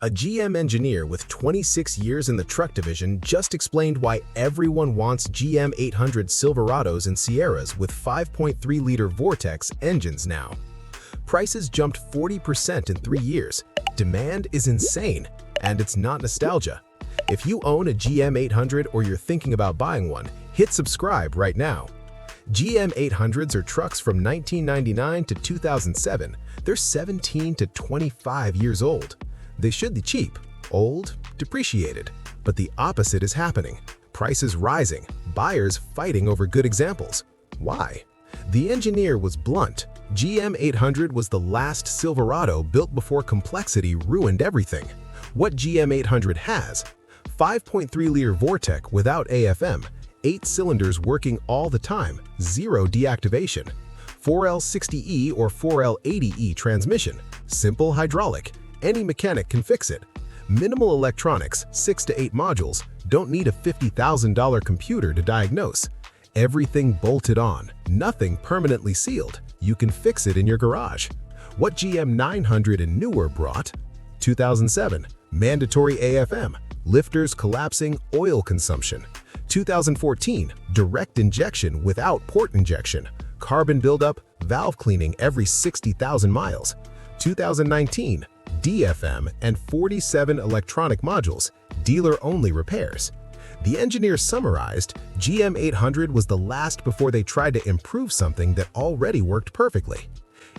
A GM engineer with 26 years in the truck division just explained why everyone wants GM800 Silverados and Sierras with 5.3-liter Vortec engines now. Prices jumped 40% in 3 years. Demand is insane, and it's not nostalgia. If you own a GM800 or you're thinking about buying one, hit subscribe right now. GM800s are trucks from 1999 to 2007. They're 17 to 25 years old. They should be cheap, old, depreciated, but the opposite is happening. Prices rising, buyers fighting over good examples. Why? The engineer was blunt. GM800 was the last Silverado built before complexity ruined everything. What GM800 has? 5.3-liter Vortec without AFM, 8 cylinders working all the time, 0 deactivation. 4L60E or 4L80E transmission, simple hydraulic. Any mechanic can fix it. Minimal electronics, 6 to 8 modules, don't need a $50,000 computer to diagnose. Everything bolted on, nothing permanently sealed. You can fix it in your garage. What GM900 and newer brought? 2007, mandatory AFM, lifters collapsing, oil consumption. 2014, direct injection without port injection, carbon buildup, valve cleaning every 60,000 miles. 2019, DFM and 47 electronic modules, dealer-only repairs. The engineer summarized, GM800 was the last before they tried to improve something that already worked perfectly.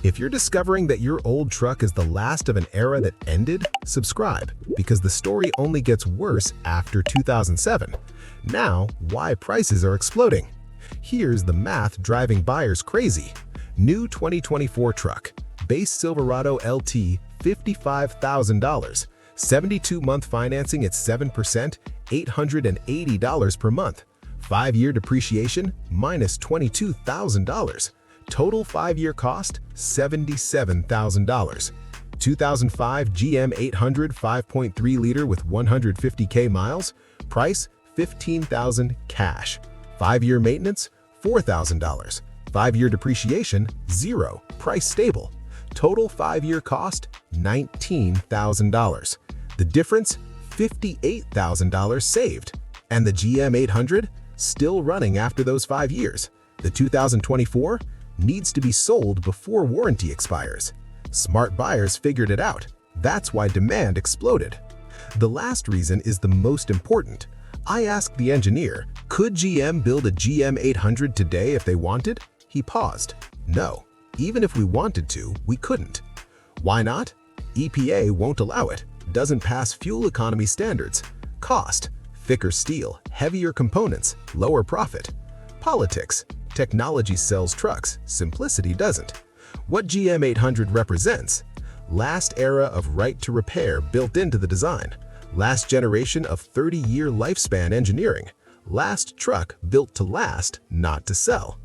If you're discovering that your old truck is the last of an era that ended, subscribe, because the story only gets worse after 2007. Now, why prices are exploding. Here's the math driving buyers crazy. New 2024 truck, base Silverado LT, $55,000, 72-month financing at 7%, $880 per month. 5-year depreciation, minus $22,000. Total 5-year cost, $77,000. 2005 GM800 5.3-liter with 150K miles. Price, $15,000 cash. 5-year maintenance, $4,000. 5-year depreciation, 0. Price stable. Total 5-year cost, $19,000. The difference, $58,000 saved. And the GM800, still running after those 5 years. The 2024 needs to be sold before warranty expires. Smart buyers figured it out. That's why demand exploded. The last reason is the most important. I asked the engineer, could GM build a GM800 today if they wanted? He paused. No. Even if we wanted to, we couldn't. Why not? EPA won't allow it. Doesn't pass fuel economy standards. Cost. Thicker steel, heavier components, lower profit. Politics. Technology sells trucks, simplicity doesn't. What GM800 represents? Last era of right to repair built into the design. Last generation of 30-year lifespan engineering. Last truck built to last, not to sell.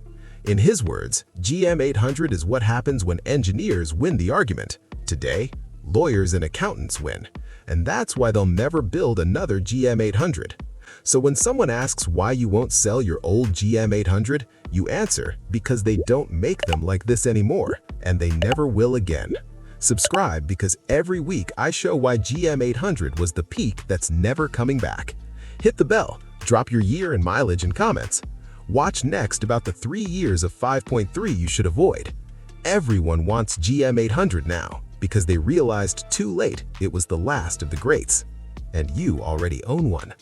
In his words, GM800 is what happens when engineers win the argument. Today, lawyers and accountants win. And that's why they'll never build another GM800. So when someone asks why you won't sell your old GM800, you answer because they don't make them like this anymore, and they never will again. Subscribe because every week I show why GM800 was the peak that's never coming back. Hit the bell, drop your year and mileage in comments. Watch next about the 3 years of 5.3 you should avoid. Everyone wants GM800 now because they realized too late it was the last of the greats. And you already own one.